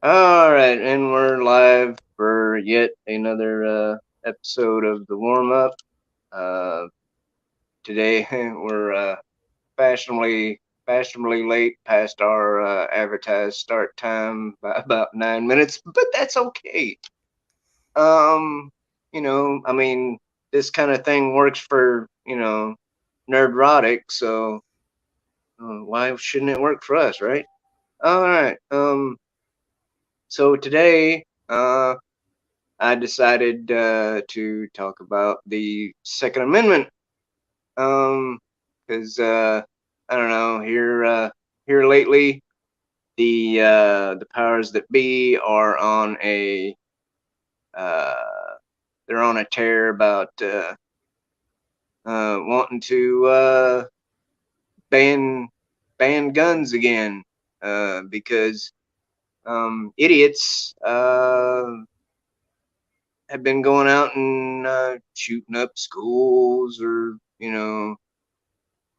All right, and we're live for yet another episode of the warm up. Uh, Today we're fashionably late past our advertised start time by about 9 minutes, but that's okay. Um, I mean, this kind of thing works for nerdrotic, so why shouldn't it work for us, right? All right. So today, I decided to talk about the Second Amendment. Because I don't know, here lately, the powers that be are on a uh, they're on a tear about wanting to ban guns again because idiots have been going out and shooting up schools or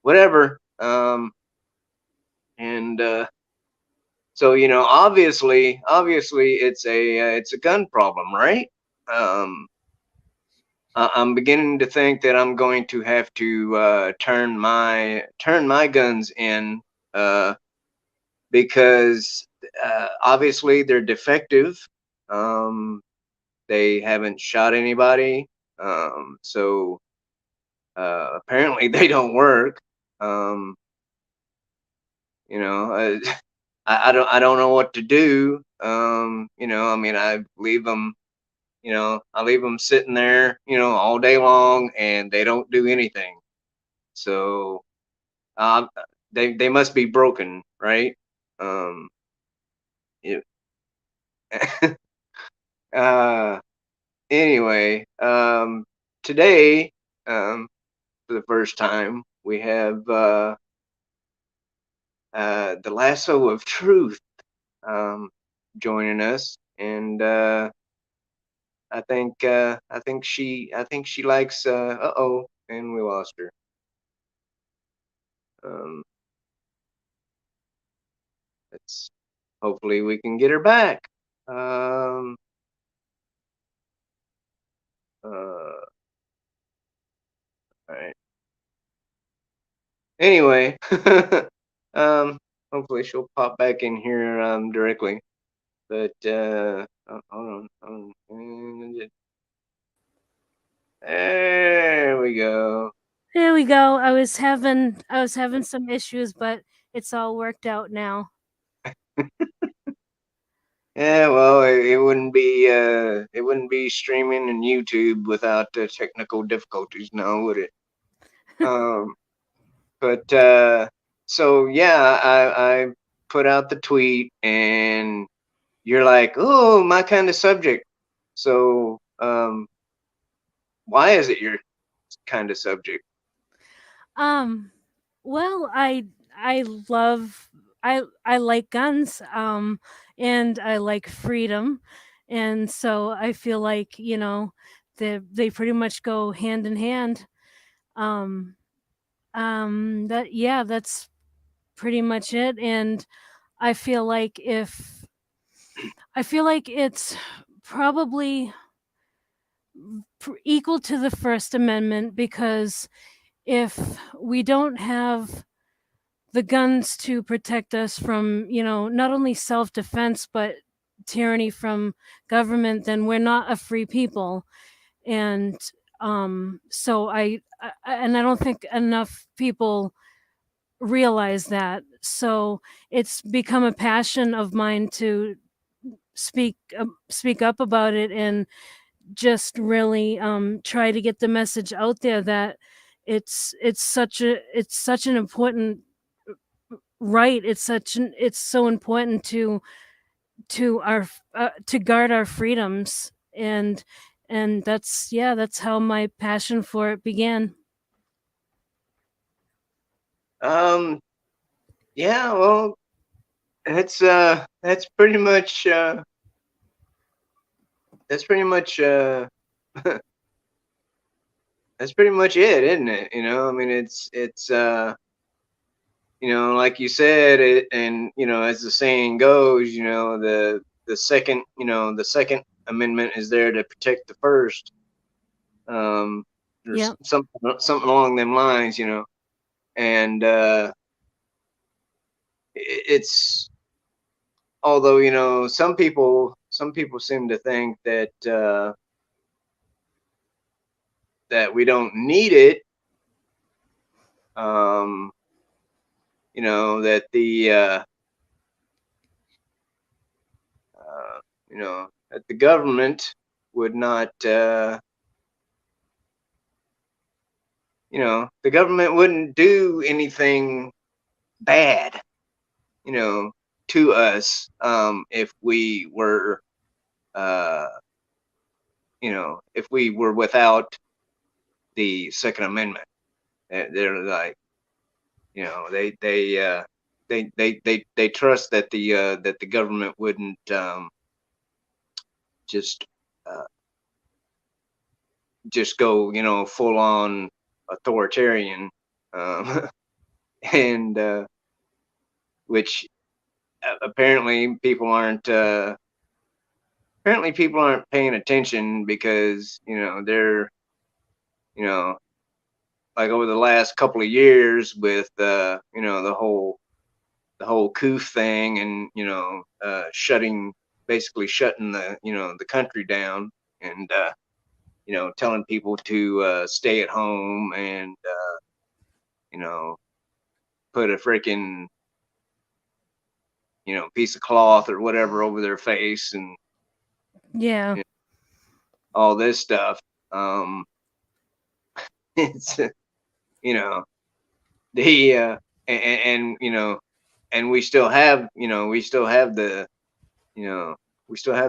whatever. And so obviously it's a gun problem, right? Um, I'm beginning to think that I'm going to have to turn my guns in uh, because obviously they're defective. Um, they haven't shot anybody, so apparently they don't work. Um, I don't know what to do. I mean, I leave them sitting there, all day long, and they don't do anything. So um, they must be broken, right? Um, it, uh, anyway, today, for the first time, we have the Lasso of Truth um, joining us, and I think she likes. Uh-oh, and we lost her. Um, let's hopefully we can get her back. Um, all right. Anyway, um, hopefully she'll pop back in here directly. But hold on. There we go. There we go. I was having some issues, but it's all worked out now. Yeah, well, it wouldn't be streaming in YouTube without technical difficulties now, would it? Um, but so yeah, I put out the tweet, and you're like, oh, my kind of subject. So why is it your kind of subject? Um well, I love I like guns and I like freedom. And so I feel like, they pretty much go hand in hand. Um that yeah, that's pretty much it. And I feel like if I feel like it's probably equal to the First Amendment, because if we don't have the guns to protect us from, not only self defense, but tyranny from government, then we're not a free people. And so and I don't think enough people realize that. So it's become a passion of mine to speak up about it, and just really try to get the message out there that it's such an important right. It's so important to guard our freedoms. And that's how my passion for it began. Um, yeah, well, that's pretty much that's pretty much that's pretty much it, isn't it? I mean, it's like you said, it, and as the saying goes, the second, the Second Amendment is there to protect the First. There's Yep. something along them lines, and it's, although some people seem to think that we don't need it. um that uh that the government would not, the government wouldn't do anything bad, you know to us, if we were, uh if we were without the Second Amendment. They're like, they trust that the government wouldn't, just uh, just go, full on authoritarian, um, and which, apparently people aren't paying attention, because they're, you know like, over the last couple of years, with the whole coup thing, and basically shutting the country down, and telling people to, stay at home, and you know put a freaking, piece of cloth or whatever over their face, and Yeah. you know, all this stuff. um it's, you know the and you know we still have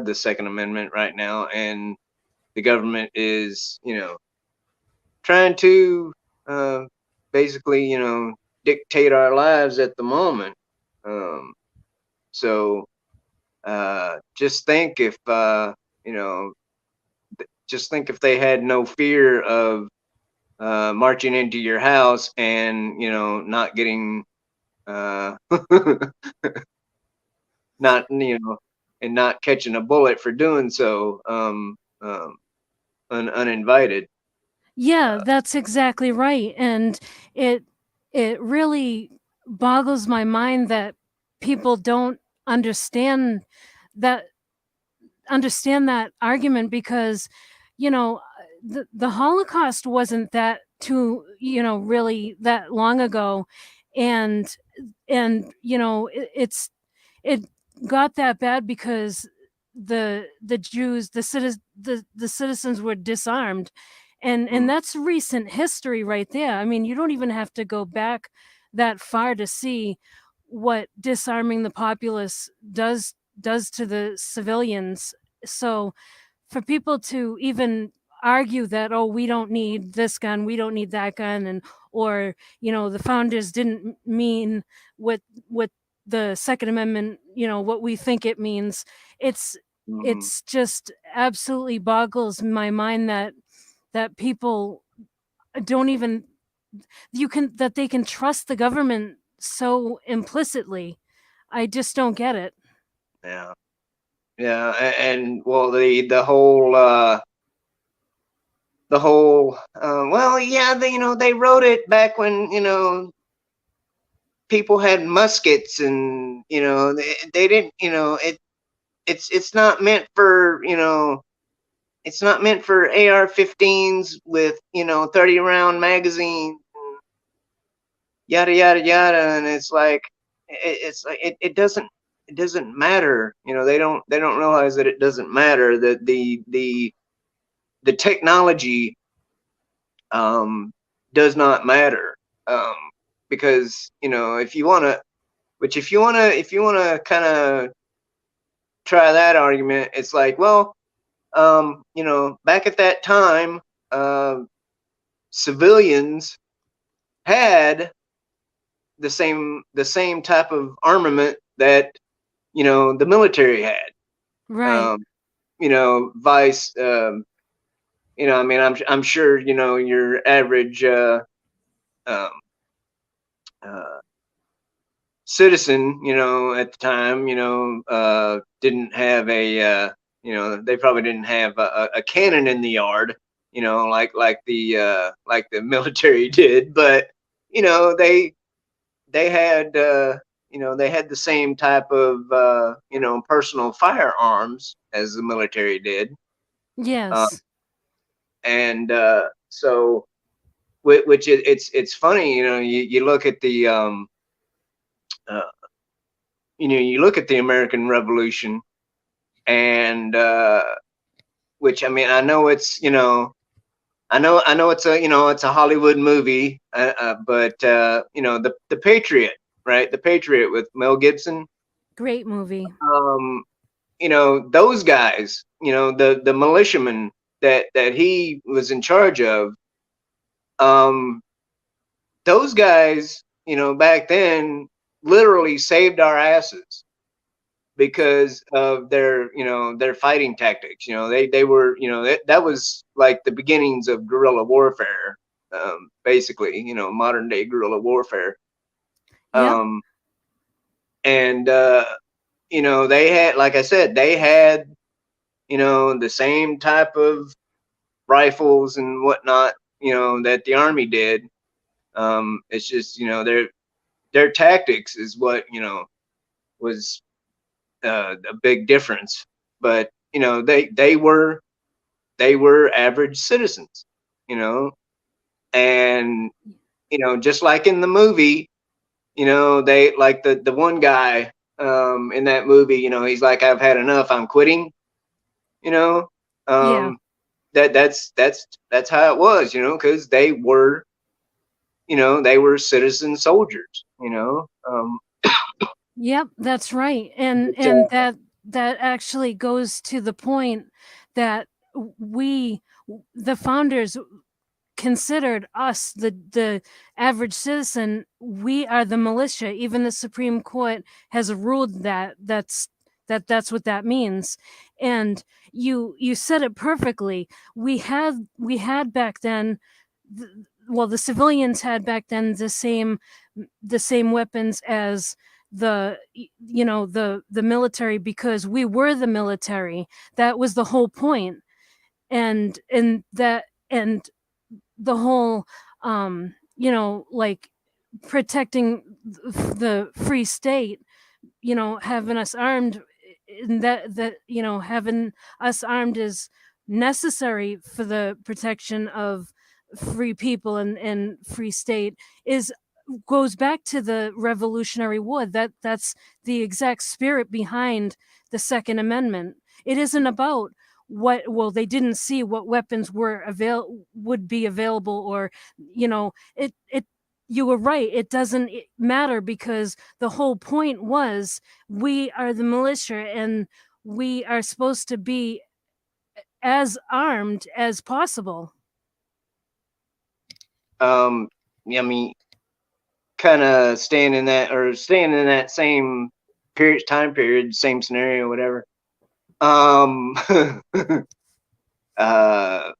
the Second Amendment right now, and the government is, trying to, uh, basically, dictate our lives at the moment. Um, so, just think if, you know, just think if they had no fear of, marching into your house, and not getting, uh, not and not catching a bullet for doing so, uninvited. Yeah, Uh, that's exactly right, and it it really boggles my mind that people don't understand that that argument, because the Holocaust wasn't that too, really that long ago, and it got that bad because the Jews, the citizens were disarmed, and mm, that's recent history right there. I mean, you don't even have to go back that far to see what disarming the populace does to the civilians. So for people to even argue that, oh, we don't need this gun, we don't need that gun, and or the founders didn't mean what the Second Amendment, what we think it means. it's mm, it's just absolutely boggles my mind that people don't even you can that they can trust the government so implicitly. I just don't get it. yeah. Yeah, and, well, the whole, well, yeah, they wrote it back when, people had muskets, and they didn't, it's not meant for, it's not meant for AR-15s with, 30 round magazine, yada yada yada. And it's like, it doesn't matter. They don't realize that it doesn't matter, that the technology, um, does not matter, um, because, if you want to kind of try that argument, it's like, well, back at that time, uh, civilians had the same type of armament that, the military had. Right. um, vice, I mean, I'm sure, your average, um, uh, citizen, at the time, didn't have they probably didn't have a cannon in the yard, like the military did, but they had they had the same type of personal firearms as the military did, uh, Yes. and so which it's funny, you look at the uh, you look at the American Revolution, and which, I mean, I know it's I know it's a it's a Hollywood movie, but the Patriot, right? The Patriot with Mel Gibson. Great movie. Um, those guys, the militiamen that he was in charge of, um, those guys, back then, literally saved our asses because of their fighting tactics. They were, that was like the beginnings of guerrilla warfare, basically, modern day guerrilla warfare. Yep. Um, and they had, like I said, they had the same type of rifles and whatnot, that the army did. It's just, their tactics is what was a big difference. But they were average citizens, you know, and just like in the movie, they like the one guy in that movie, he's like, I've had enough, I'm quitting, you know. Yeah. Um, that's how it was, because they were citizen soldiers, Yep, that's right. but, And that actually goes to the point that we the founders considered us, the average citizen, we are the militia. Even the Supreme Court has ruled that's what that means. And you said it perfectly. We had back then, th- well, the civilians had back then the same weapons as the military, because we were the military. That was the whole point. And the whole like protecting the free state, having us armed, and that having us armed is necessary for the protection of free people and free state, is goes back to the Revolutionary War. That's the exact spirit behind the Second Amendment. It isn't about what, well, they didn't see what weapons would be available, or it you were right, it doesn't matter, because the whole point was we are the militia, and we are supposed to be as armed as possible. yeah, I mean, kind of staying in that same time period, same scenario, whatever. Um, uh,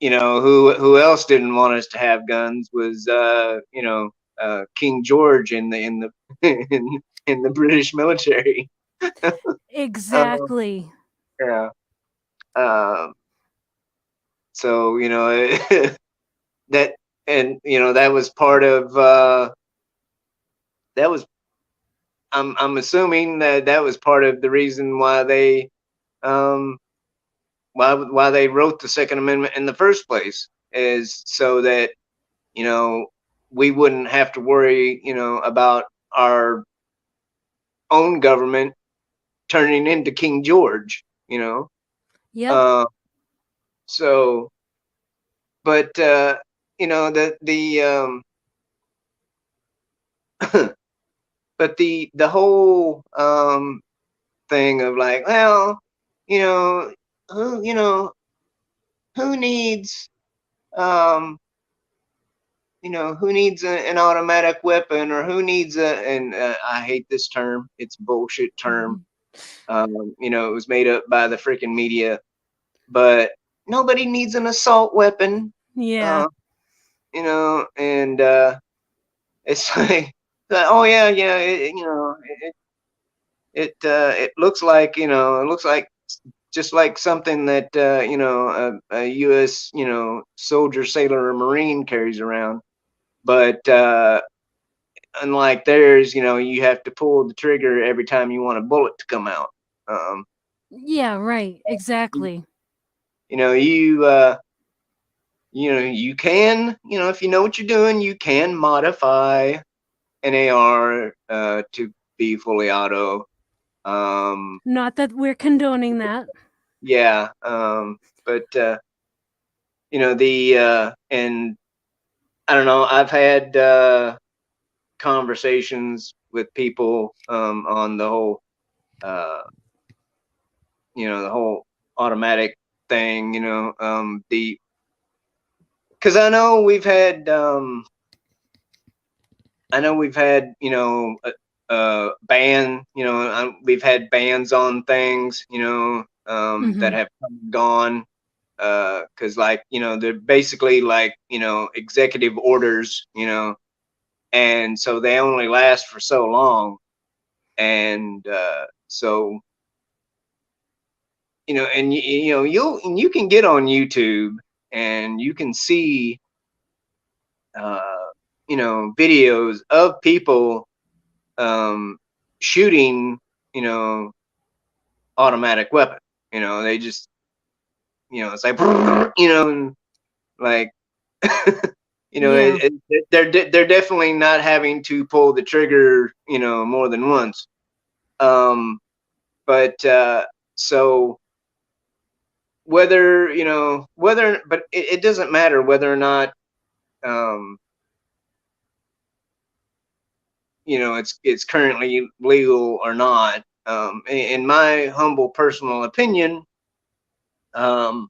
who else didn't want us to have guns was King George in the in the British military. Um, Exactly. yeah. Um, so that, and that was part of that was I'm assuming that was part of the reason why um they wrote the Second Amendment in the first place, is so that you know we wouldn't have to worry about our own government turning into King George. Yep. Uh, so, but but the whole thing of like, well, you know, who you know who needs um who needs an automatic weapon, or who needs and I hate this term, it's a bullshit term. Mhm. It was made up by the freaking media, but nobody needs an assault weapon. Yeah. uh and it's like, Oh yeah, yeah. It looks like, it looks like just like something that a U.S. Soldier, sailor, or marine carries around. But unlike theirs, you have to pull the trigger every time you want a bullet to come out. Um, Yeah, right. Exactly. you know, you can, if you know what you're doing, you can modify an AR to be fully auto. Um, Not that we're condoning that. yeah, but and I don't know. I've had conversations with people on uh, the whole automatic thing. The because I know we've had ban. We've had bans on things. That Mhm. have come and gone. Because like they're basically like executive orders. And so they only last for so long. And so and you can get on YouTube and you can see uh, videos of people shooting you know automatic weapon. They just it's like and like Yeah. they're definitely not having to pull the trigger more than once. Um, but so whether it doesn't matter whether or not um, it's currently legal or not. In my humble personal opinion, um,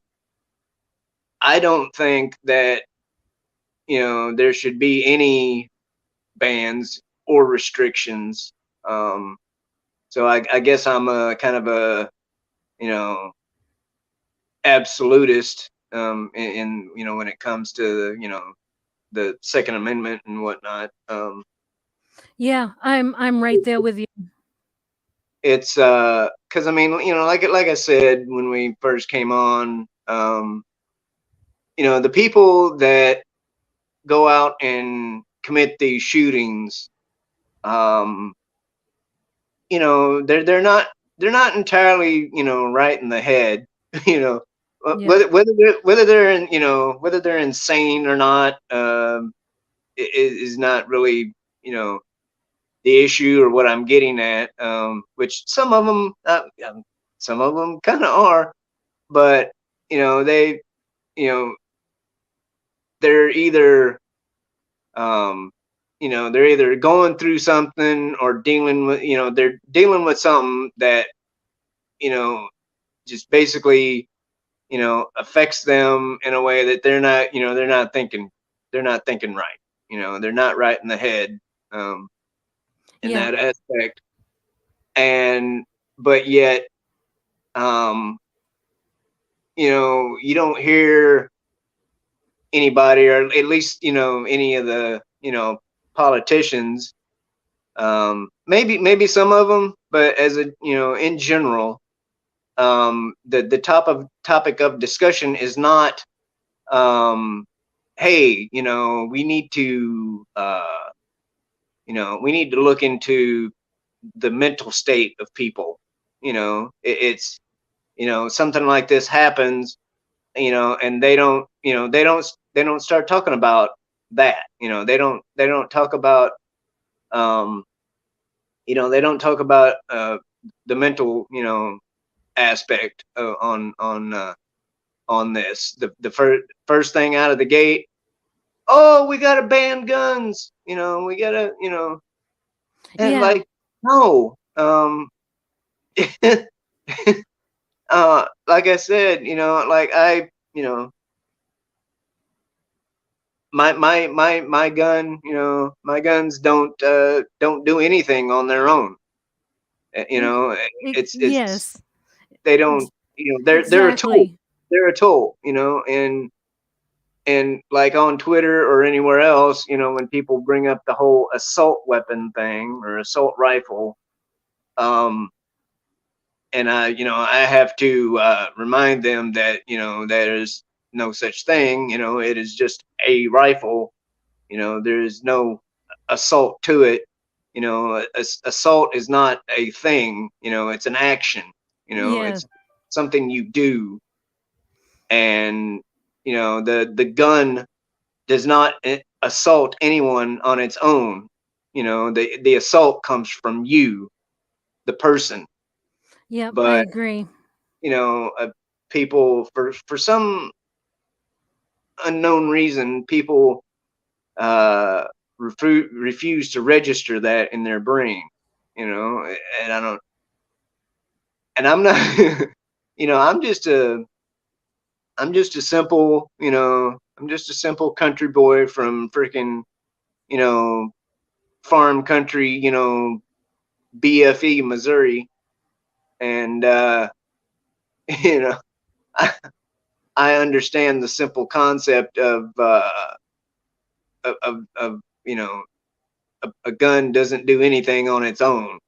I don't think that there should be any bans or restrictions. Um, so I guess I'm a kind of a you know absolutist when it comes to the Second Amendment and whatnot. Yeah, I'm right there with you. It's because I mean like I said when we first came on, the people that go out and commit these shootings, um, they're not entirely right in the head. you know Yeah. whether they're insane or not, is not really the issue or what I'm getting at. Which some of them kind of are, but they you know they're either they're either going through something or they're dealing with something that you know just basically affects them in a way that they're not thinking right. They're not right in the head, um, in Yeah. that aspect. And but yet, um, you don't hear anybody, or at least any of the politicians. Maybe some of them, but as a in general, the topic of discussion is not, um, hey, we need to look into the mental state of people. It's something like this happens, and they don't start talking about that. They don't talk about, um, they don't talk about the mental aspect on this. The first thing out of the gate, oh, we gotta ban guns. We gotta and Yeah. like no, like I said, like my gun, my guns don't do anything on their own. Y- It's yes. they don't, Ex- they're a tool. exactly. They're a tool, and and like on Twitter or anywhere else, when people bring up the whole assault weapon thing or assault rifle, um, and I have to remind them that there is no such thing. It is just a rifle. There is no assault to it. Assault is not a thing. It's an action. Yeah. It's something you do, and the gun does not assault anyone on its own. The assault comes from you, the person. Yep, I But agree. you know, uh, people for some unknown reason, people uh, refuse to register that in their brain. And I don't, and I'm not, I'm just a simple, I'm just a simple country boy from freaking, you know, farm country, BFE, Missouri, and you know, I, I understand the simple concept of a gun doesn't do anything on its own.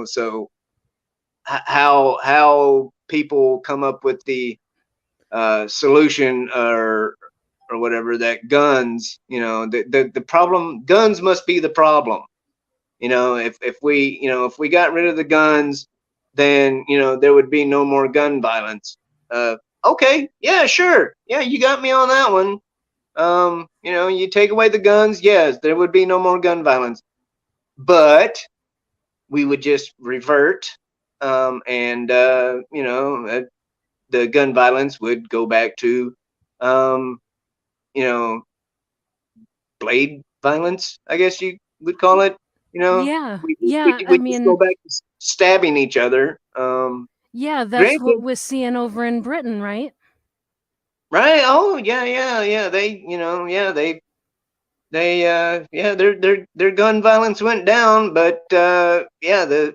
So how people come up with the solution or whatever, that guns, the problem, guns must be the problem. If we got rid of the guns, then there would be no more gun violence. uh okay, yeah, sure, yeah, you got me on that one. You take away the guns, yes, there would be no more gun violence, but we would just revert, and the gun violence would go back to um you know blade violence, I guess you would call it. Yeah. We Yeah, I we just go mean, back to stabbing each other. yeah, that's what Granted, we're seeing over in Britain, right? right? Oh, yeah, yeah, yeah. Yeah, yeah, their gun violence went down, but yeah, the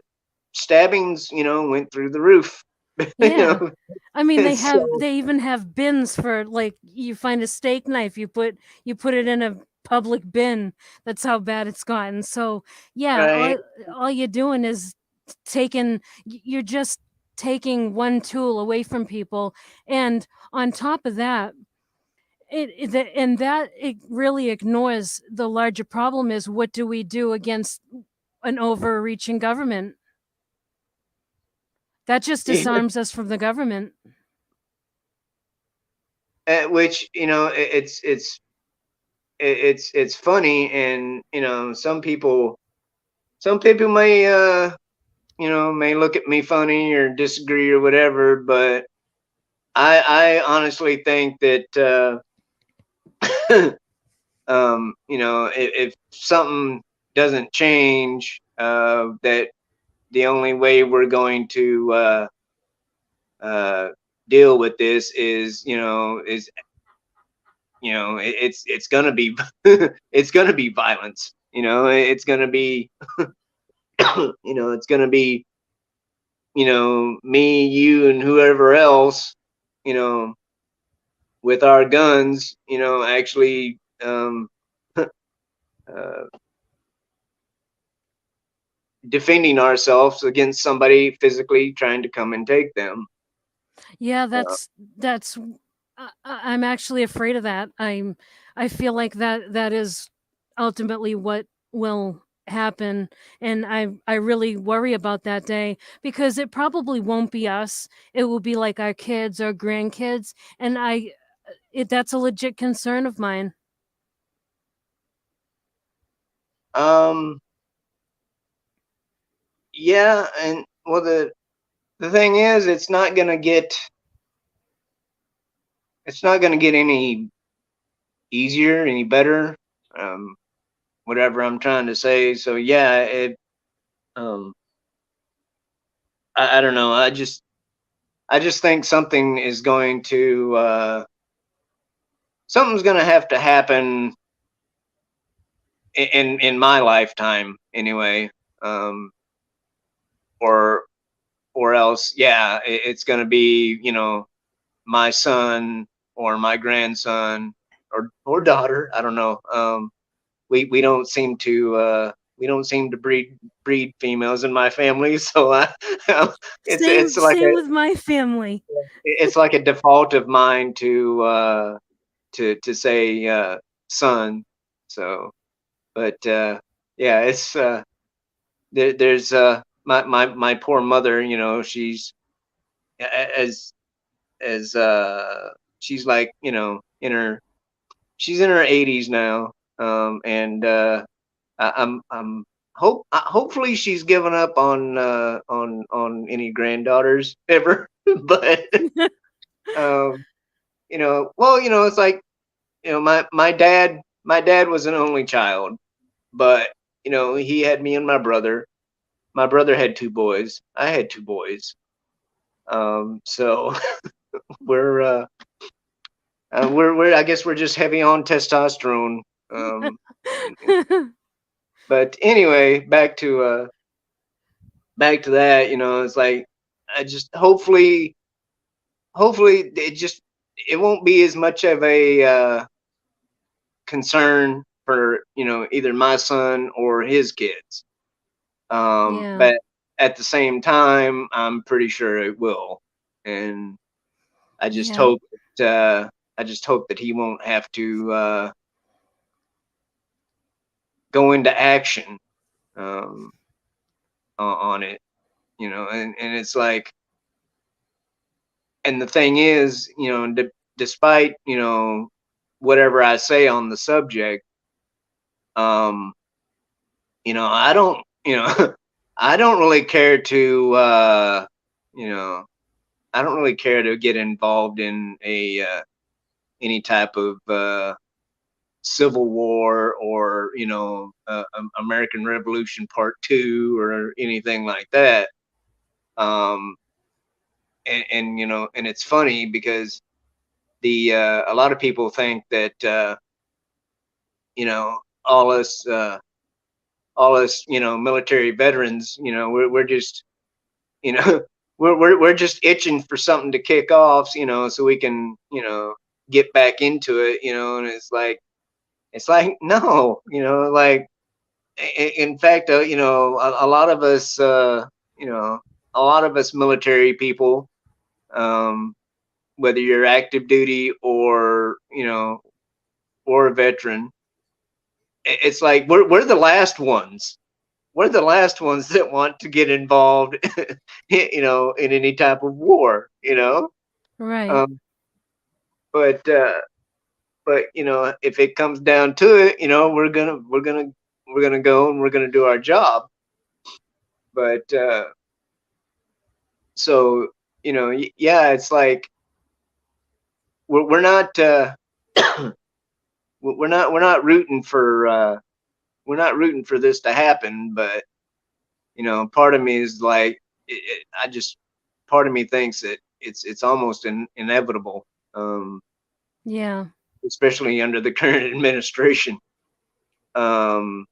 stabbings, went through the roof. you Yeah. know, I mean, so they even have bins for, like, you find a steak knife, you put it in a public bin. That's how bad it's gotten. So, yeah, right. all you're doing is taking you're just taking one tool away from people, and on top of that, it really ignores the larger problem is, what do we do against an overreaching government? That just Yeah. disarms us from the government. Which it's funny, and some people may look at me funny or disagree or whatever, but I honestly think that if something doesn't change, that the only way we're going to uh, deal with this is it's gonna be it's gonna be violence. It's gonna be it's gonna be me, you, and whoever else, you know, with our guns, actually uh, defending ourselves against somebody physically trying to come and take them. Yeah, Uh, that's I'm actually afraid of that. I feel like that is ultimately what will happen, and I really worry about that day, because it probably won't be us. It will be like our kids or grandkids, and that's a legit concern of mine. um, yeah, and well, the thing is, it's not gonna get any easier, any better. Um, Whatever I'm trying to say. So yeah, um, I don't know. I just think something's going to have to happen in my lifetime anyway. Um, or or else, yeah, it's going to be my son or my grandson. or daughter. I don't know. We don't seem to breed females in my family, so Same same with my family. it's like a default of mine to say son. So, but yeah, it's there's my poor mother. You know, she's as as she's like, you know, she's in her 80s now, and I'm hopefully she's given up on any granddaughters ever, but um, you know, well, you know, it's like, you know, my dad was an only child, but you know, he had me and my brother. My brother had two boys. I had two boys. So we're we're I guess we're just heavy on testosterone. Um, but anyway, back to that. You know, it's like I just hopefully it won't be as much of a concern for, you know, either my son or his kids. Yeah. But at the same time, I'm pretty sure it will, and I just Yeah. hope that he won't have to go into action um, on it. You know, and it's like, and the thing is, you know, despite, you know, whatever I say on the subject, um, you know, I don't, you know, I don't really care to, you know, I don't really care to get involved in a any type of Civil War or, you know, American Revolution Part Two or anything like that. Um, and you know, and it's funny because the a lot of people think that you know, all us, you know, military veterans, you know, we're just, you know, we're just itching for something to kick off, you know, so we can, you know, get back into it, you know. And it's like no, you know, like in fact, you know, a lot of us, you know, a lot of us military people, um, whether you're active duty or, you know, or a veteran, it's like we're the last ones. We're the last ones that want to get involved, you know, in any type of war, you know. Right. Um, but you know, if it comes down to it, you know, we're gonna go and we're gonna do our job. But so, you know, yeah, it's like we're not we're not rooting for this to happen. But you know, part of me is like, I just, part of me thinks that it's almost inevitable, um, Yeah. especially under the current administration. Um,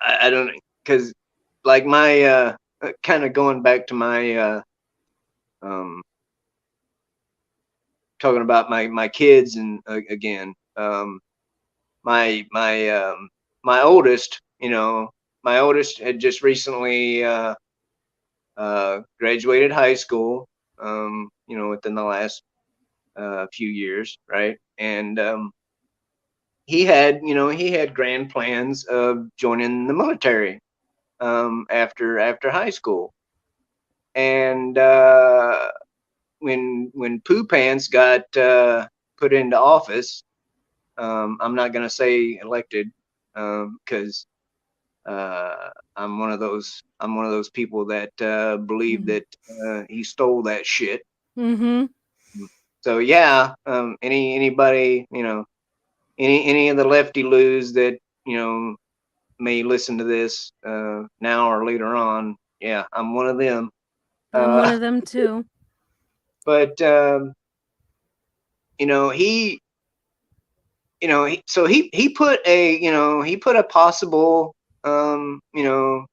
I don't, because like my kind of going back to my um, talking about my kids, and again, my my oldest, you know, my oldest had just recently graduated high school, you know, within the last few years, right? And he had, you know, he had grand plans of joining the military after high school. And when Poo Pants got put into office, I'm not going to say elected, because I'm one of those people that believe Mhm. that he stole that shit. Mhm. So yeah, anybody, you know, any of the lefty loos that, you know, may listen to this now or later on, yeah, I'm one of them. I'm one Uh, of them too. but you know, you know, he put a, you know, he put a possible you know,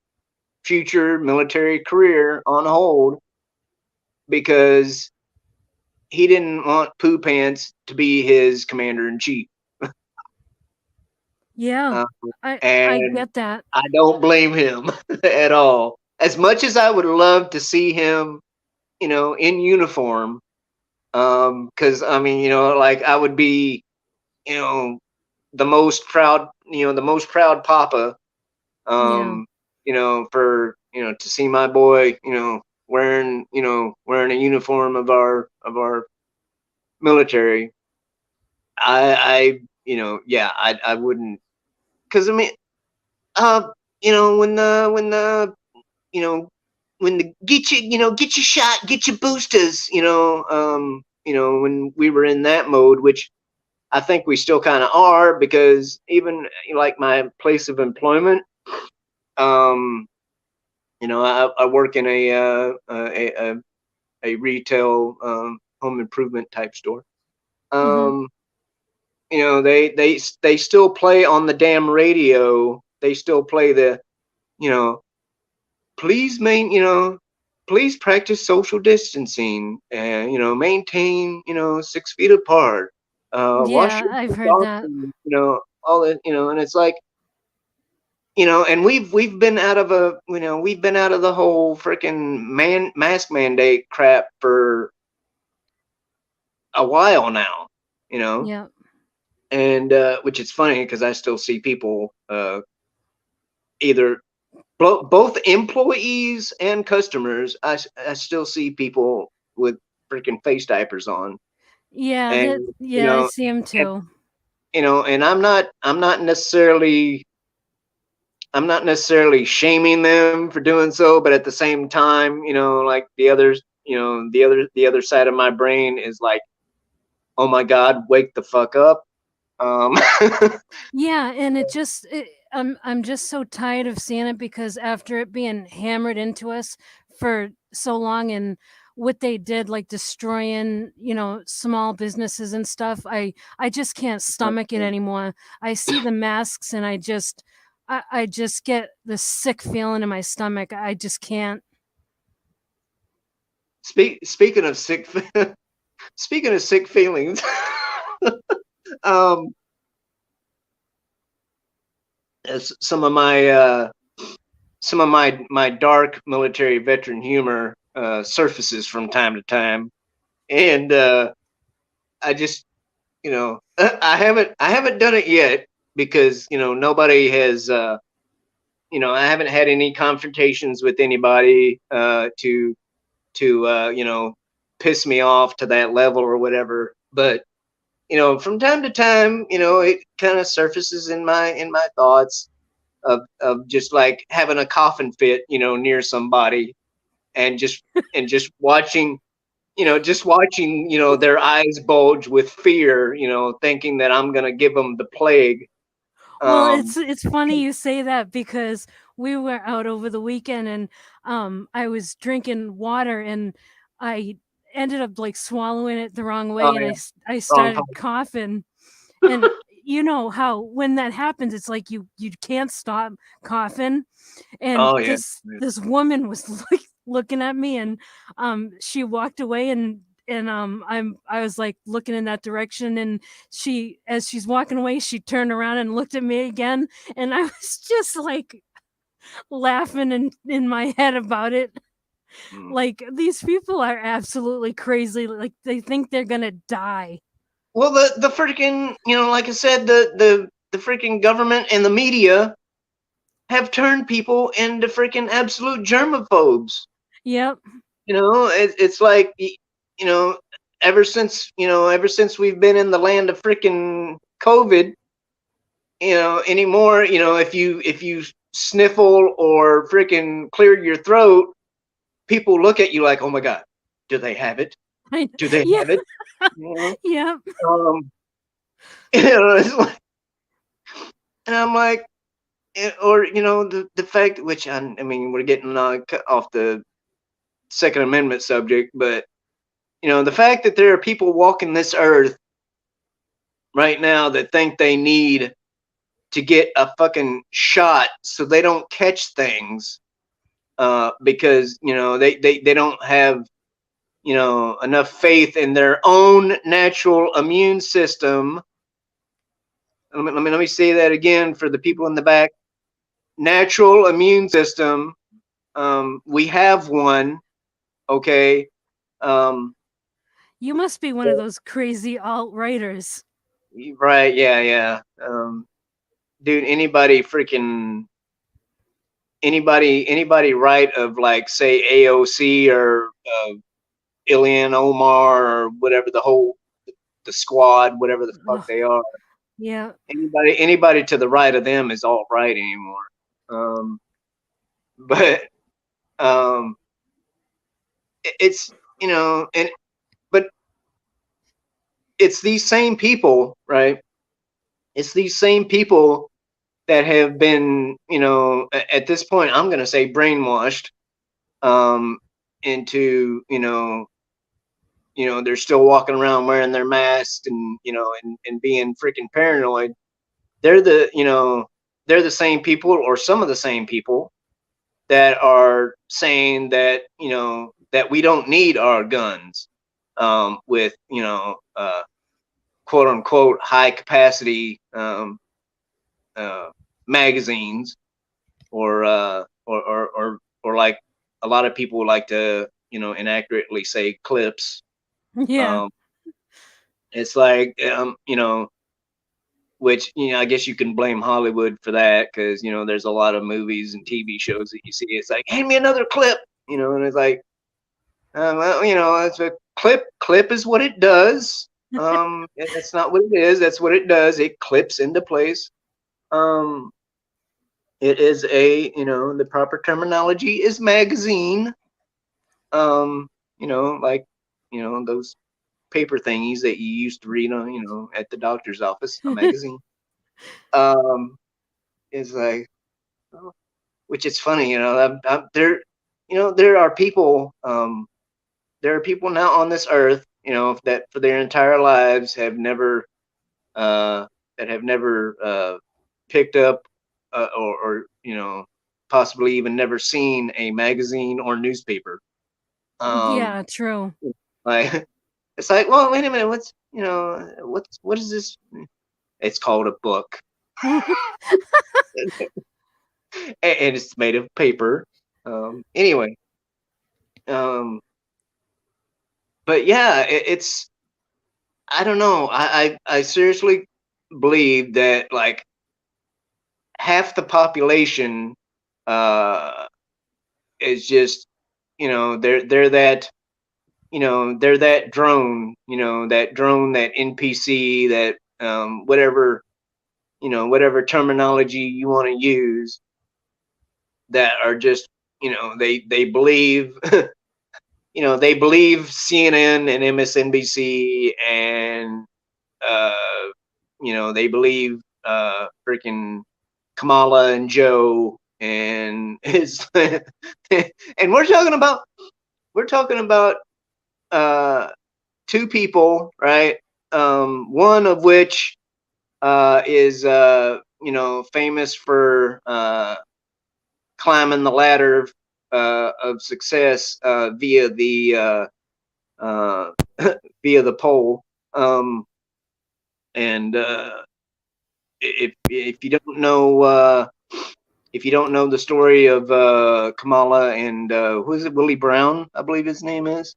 future military career on hold because he didn't want Poo Pants to be his commander in chief. Yeah. Uh, I and get that. I don't blame him at all. As much as I would love to see him, in uniform, because I mean, like I would be, you know, the most proud papa, Yeah. for to see my boy, wearing a uniform of our military. Yeah, I wouldn't, because I mean, uh, you know, when the get your shot, get your boosters, when we were in that mode, which I think we still kind of are, because even like my place of employment, um, I work in a retail home improvement type store. Mhm. Um, they still play on the damn radio. They still play the you know please please practice social distancing and maintain 6 feet apart. Wash Yeah, your I've hands heard that. often, all that, and it's like, and we've been out of the whole freaking mask mandate crap for a while now, you know, Yeah. and which is funny because I still see people, either both employees and customers. I still see people with freaking face diapers on, Yeah, and that you yeah, I know, see him and too. and I'm not necessarily shaming them for doing so, but at the same time, like the other side of my brain is like, oh my God, wake the fuck up. Um, Yeah, and I'm just so tired of seeing it because after it being hammered into us for so long and what they did like destroying, small businesses and stuff, I just can't stomach it anymore. I see the masks and I just get this sick feeling in my stomach. I just can't. speaking of speaking of sick feelings, um, as some of my dark military veteran humor surfaces from time to time, and I just I haven't done it yet because nobody has I haven't had any confrontations with anybody to piss me off to that level or whatever. But from time to time, it kind of surfaces in my thoughts of just like having a coffin fit, near somebody, and just watching, their eyes bulge with fear, thinking that I'm gonna give them the plague. Well, Um, it's funny you say that because we were out over the weekend and I was drinking water and I ended up like swallowing it the wrong oh way and yeah, I wrong started coughing and you know how when that happens it's like you can't stop coughing and Oh yeah. this woman was like looking at me and she walked away and I was like looking in that direction and she as she's walking away she turned around and looked at me again and I was just like laughing in my head about it Mm. like these people are absolutely crazy like they think they're gonna die. Well, the freaking, like I said, the freaking government and the media have turned people into freaking absolute germaphobes. Yep. It's like, you know, ever since we've been in the land of freaking COVID, anymore, if you sniffle or freaking clear your throat, people look at you like, oh my God, do they have it? I, Do they yeah. have it? You Yep. Um, it's like, and I'm like, or the fact, which I mean, we're getting off the Second Amendment subject, but the fact that there are people walking this earth right now that think they need to get a fucking shot so they don't catch things, because they don't have enough faith in their own natural immune system. Let me say that again for the people in the back. Natural immune system. We have one. Okay. Um, You must be one of those crazy alt-righters. right. Yeah. Yeah. Dude, anybody right of like say AOC or Ilhan Omar or whatever the squad, whatever the fuck Ugh, they are. yeah. Anybody to the right of them is alt right anymore. Um, but um, it's and but it's these same people, right? It's these same people that have been, at this point, I'm gonna say brainwashed um, into, they're still walking around wearing their masks and and being freaking paranoid. They're they're the same people or some of the same people that are saying that that we don't need our guns with quote unquote high capacity uh, magazines or like a lot of people like to inaccurately say clips. Yeah. um, it's like which I guess you can blame Hollywood for that because there's a lot of movies and TV shows that you see. It's like, hand me another clip, and it's like, well, it's a clip. Clip is what it does. That's not what it is. That's what it does. It clips into place. Um, it is the proper terminology is magazine. Um, like those paper thingies that you used to read on, at the doctor's office, a magazine. Um, is like, oh, which is funny, there, there are people, there are people now on this earth, that for their entire lives have never, uh, that have never picked up or possibly even never seen a magazine or newspaper. Um, Yeah, true. like it's like, well, wait a minute, what is this? It's called a book, and it's made of paper. Anyway, um, but yeah, it's I don't know. I seriously believe that like half the population uh is just they're that they're that drone, that drone, that NPC, that whatever whatever terminology you want to use, that are just they believe they believe CNN and MSNBC and uh they believe freaking Kamala and Joe and his and we're talking about uh two people, right? One of which is famous for climbing the ladder of success uh, via the pole. And if you don't know if you don't know the story of Kamala and who is it, Willie Brown, I believe his name is.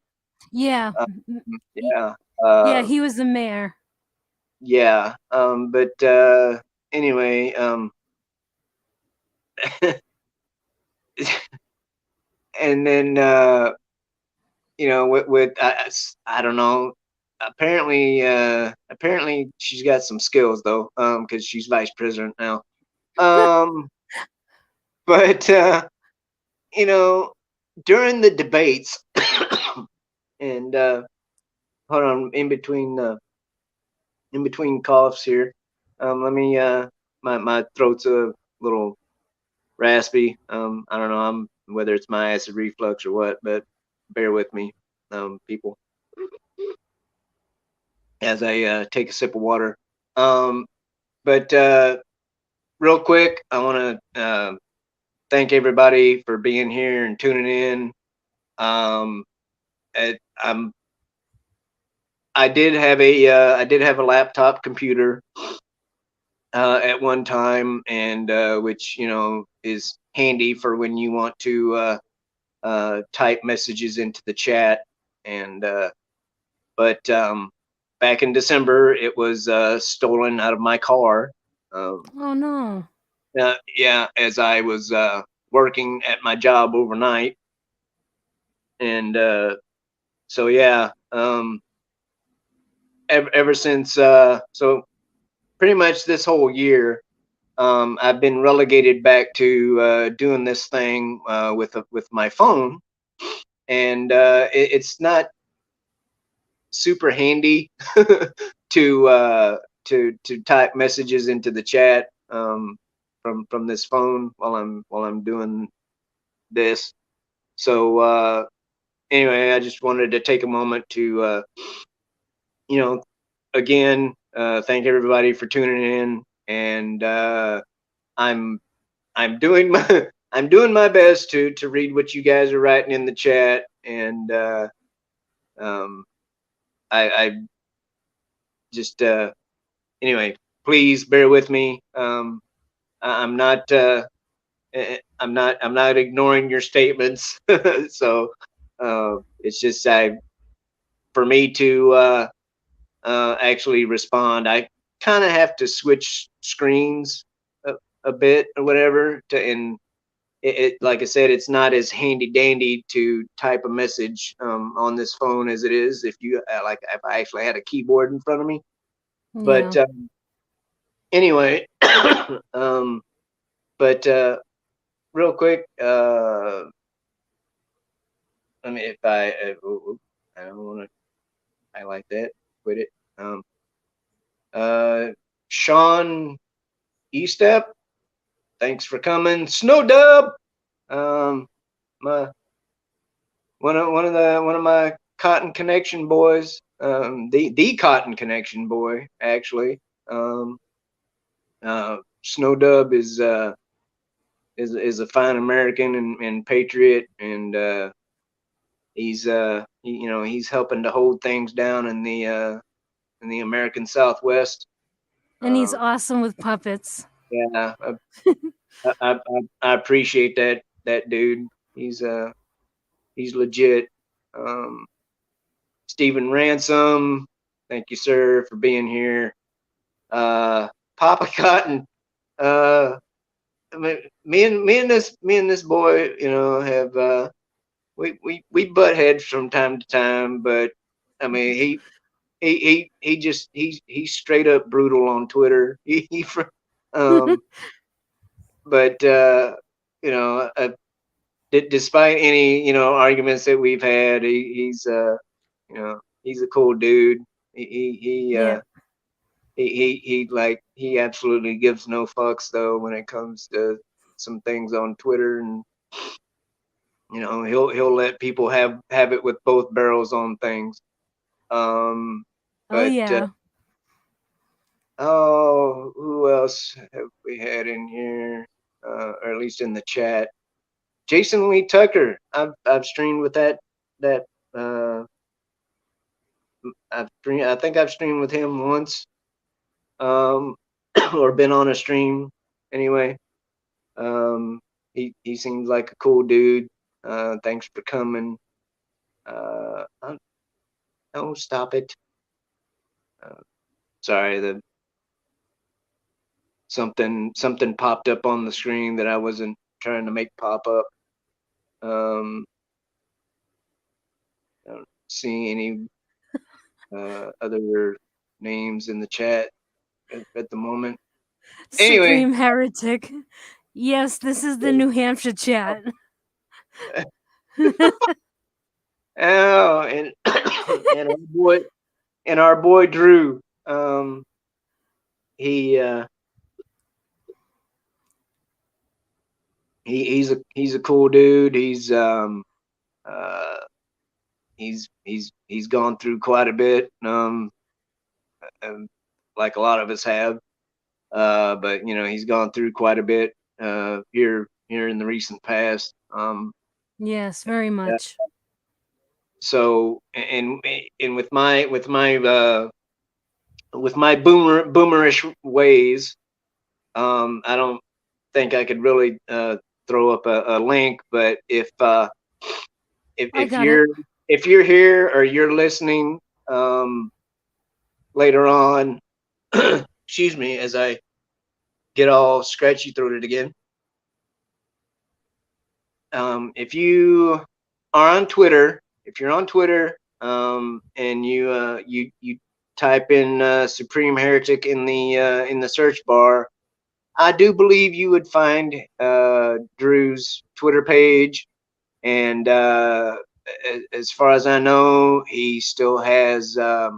Yeah. Uh, Y- yeah, yeah, he was the mayor. yeah. But anyway, and then with I don't know. Apparently she's got some skills though, because she's vice president now. Um, but you know, during the debates, and hold on, in between coughs here. Let me my throat's a little raspy. I don't know, whether it's my acid reflux or what, but bear with me, people, as I take a sip of water. Um, but real quick, I want to thank everybody for being here and tuning in. Um, I'm I did have a laptop computer at one time, and which is handy for when you want to type messages into the chat. And but back in December, it was stolen out of my car. Um, Oh no. yeah, as I was working at my job overnight, and so yeah, ever since so pretty much this whole year, I've been relegated back to doing this thing with my phone, and it's not super handy to type messages into the chat from this phone while I'm doing this. So anyway, I just wanted to take a moment to you know again thank everybody for tuning in, and I'm I'm doing my I'm doing my best to read what you guys are writing in the chat, and um, I just anyway, please bear with me. I'm not I'm not ignoring your statements. So it's just I for me to actually respond, I kind of have to switch screens a bit or whatever to and like I said, it's not as handy dandy to type a message on this phone as it is if you like if I actually had a keyboard in front of me. But Yeah. anyway, um, but real quick, I mean, if I don't want to highlight that, quit it. Um, uh, Sean Estep, thanks for coming. Snow Dub, um, my one of my Cotton Connection boys, the Cotton Connection boy actually. Um, Snow Dub is a fine American and patriot, and he's helping to hold things down in the American Southwest. And he's Um, awesome with puppets. yeah, I appreciate that dude. He's legit. Um, Stephen Ransom, thank you, sir, for being here. Papa Cotton, uh, I mean, me and this boy, have we butt heads from time to time, but I mean, he's straight up brutal on Twitter. Um, but you know, despite any arguments that we've had, he's a cool dude. Yeah. He absolutely gives no fucks though when it comes to some things on Twitter, and he'll let people have it with both barrels on things. Um, Oh but yeah. oh, who else have we had in here? Or at least in the chat. Jason Lee Tucker. I've streamed with that uh I think I've streamed with him once. Um or been on a stream anyway. Um he seems like a cool dude. Thanks for coming. No, stop it. Uh, sorry, the something popped up on the screen that I wasn't trying to make pop up. Um I don't see any other names in the chat at the moment. Anyway, Supreme heretic. Yes, this is the New Hampshire chat. oh, and and our boy Drew. He he's a cool dude. Uh he's gone through quite a bit. Um, like a lot of us have. But he's gone through quite a bit here in the recent past. Yes, very Yeah, much. So and with my boomerish ways, I don't think I could really throw up a link. But I if got it. if you're here or you're listening um, later on, excuse me, as I get all scratchy throated again. If you are on Twitter, if you're on Twitter, and you type in Supreme Heretic in the search bar, I do believe you would find Drew's Twitter page, and as far as I know, he still has a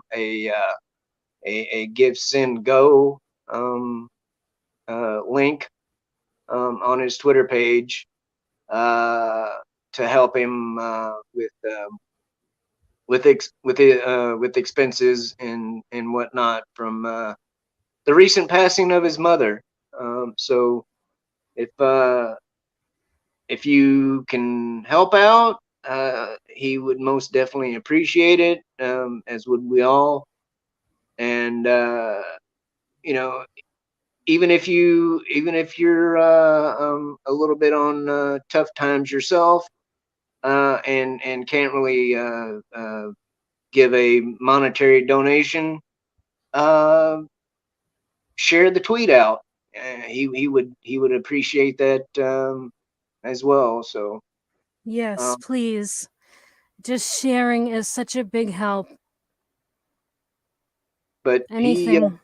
Give Send Go um, link on his Twitter page uh, to help him with expenses and whatnot from the recent passing of his mother. So if if you can help out, he would most definitely appreciate it, as would we all. And you know, even if you're a little bit on tough times yourself, and can't really give a monetary donation, uh, share the tweet out. He would appreciate that as well. So, Yes, um, please. Just sharing is such a big help. but he Anything.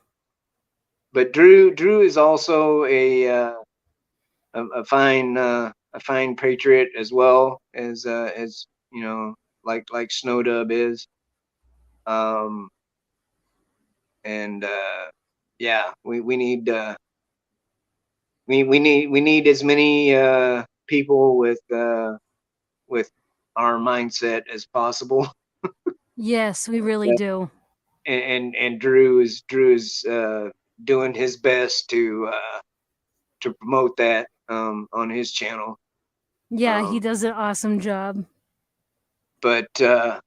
but Drew is also a fine patriot as well as you know, like Snowdub is. Um, and yeah, we need we need as many people with our mindset as possible. Yes, we really do. And Drew is doing his best to promote that on his channel. Yeah, he Um, does an awesome job. but I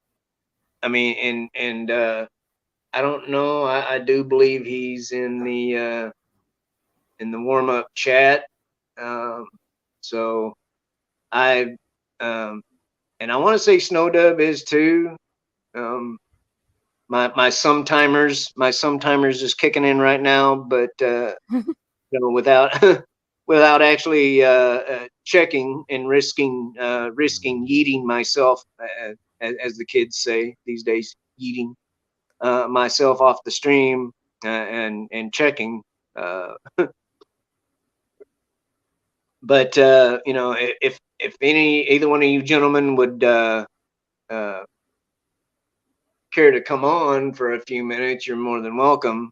mean, and I don't know. I do believe he's in the warm up chat. Um, so I and I want to say Snowdub is too. Um, my sometimers is kicking in right now, but you know, without without actually checking and risking yeeting myself, as the kids say these days, yeeting myself off the stream and checking. Uh, but you know, if any either one of you gentlemen would uh, care to come on for a few minutes, you're more than welcome.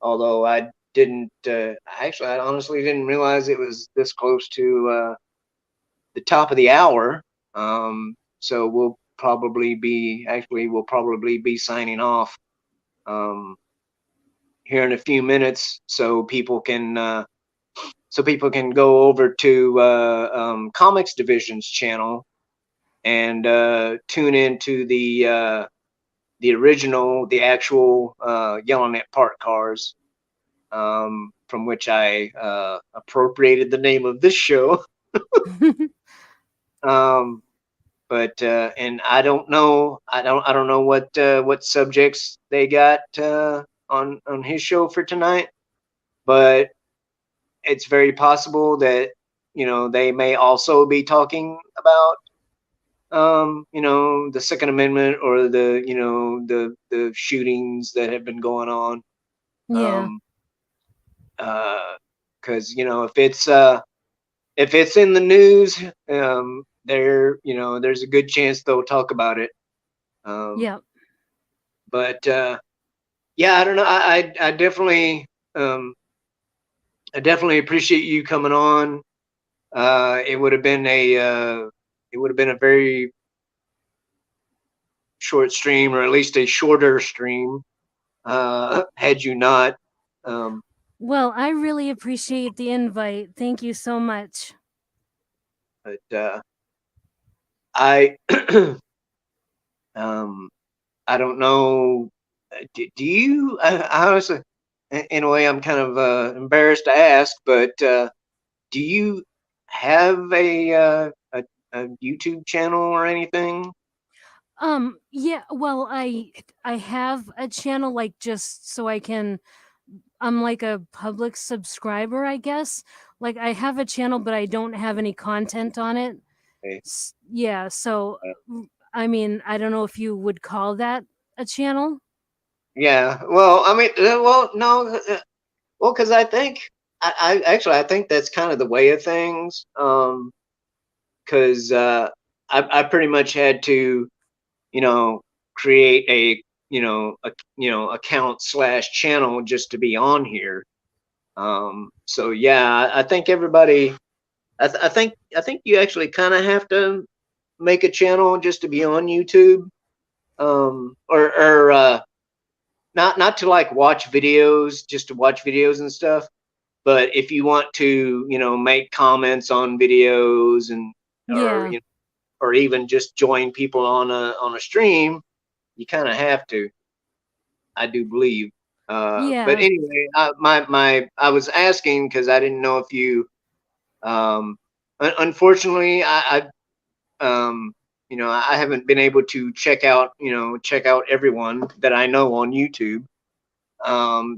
Although I didn't, actually, I honestly didn't realize it was this close to the top of the hour. So we'll probably be signing off um, here in a few minutes, so people can go over to Comics Division's channel and tune into the original, the actual Yelling at Park Cars, from which I appropriated the name of this show. um, but and I don't know what subjects they got on his show for tonight, but it's very possible that, you know, they may also be talking about you know, the Second Amendment or the, you know, the shootings that have been going on. Yeah. Um, because you know, if it's in the news, there, you know, there's a good chance they'll talk about it. Um, Yep. but yeah, I don't know. Um, I definitely appreciate you coming on. It would have been it would have been a very short stream, or at least a shorter stream, had you not. Um, Well, I really appreciate the invite. Thank you so much. but I Um, I don't know. Do you? I was, in a way, I'm kind of embarrassed to ask, but do you have a YouTube channel or anything? Yeah, well, I have a channel, like, just so I can I'm like a public subscriber, I guess. Like, I have a channel, but I don't have any content on it. Okay. Yeah, so Uh, I mean, I don't know if you would call that a channel. yeah. Well, I mean, well, no. Well, because I think I actually I think that's kind of the way of things. Because I pretty much had to, you know, create a account slash channel just to be on here. So yeah, I think everybody. I think you actually kind of have to make a channel just to be on YouTube. Or not to like watch videos, just to watch videos and stuff. But if you want to, make comments on videos and or Yeah. or even just join people on a stream, you kind of have to. I do believe. But Yeah. anyway, I was asking because I didn't know if you. Unfortunately, I haven't been able to check out everyone that I know on YouTube.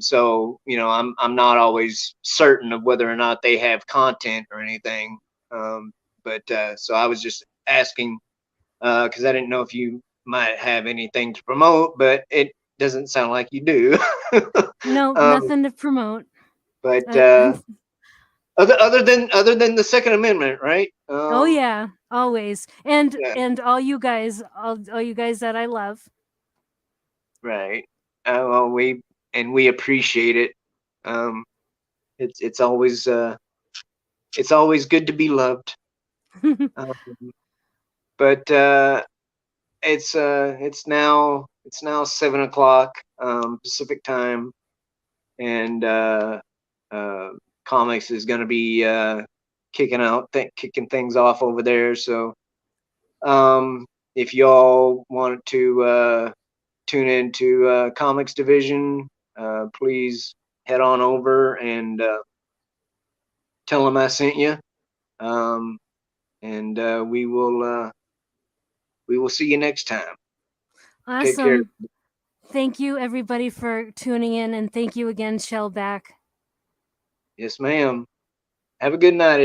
So I'm not always certain of whether or not they have content or anything. But so I was just asking because I didn't know if you might have anything to promote, but it doesn't sound like you do. No, um, nothing to promote. but Uh, other than the Second Amendment, right? oh yeah, always. And Yeah, all you guys that I love. right. Well, we appreciate it. Um, it's always good to be loved. Um, but it's now 7 o'clock Pacific time, and uh, comics is going to be kicking things off over there. So if y'all want to tune into comics division, please head on over and tell them I sent you. Um, and we will see you next time. Take care. Awesome. Thank you everybody for tuning in, and thank you again, Shellback. Yes, ma'am. Have a good night,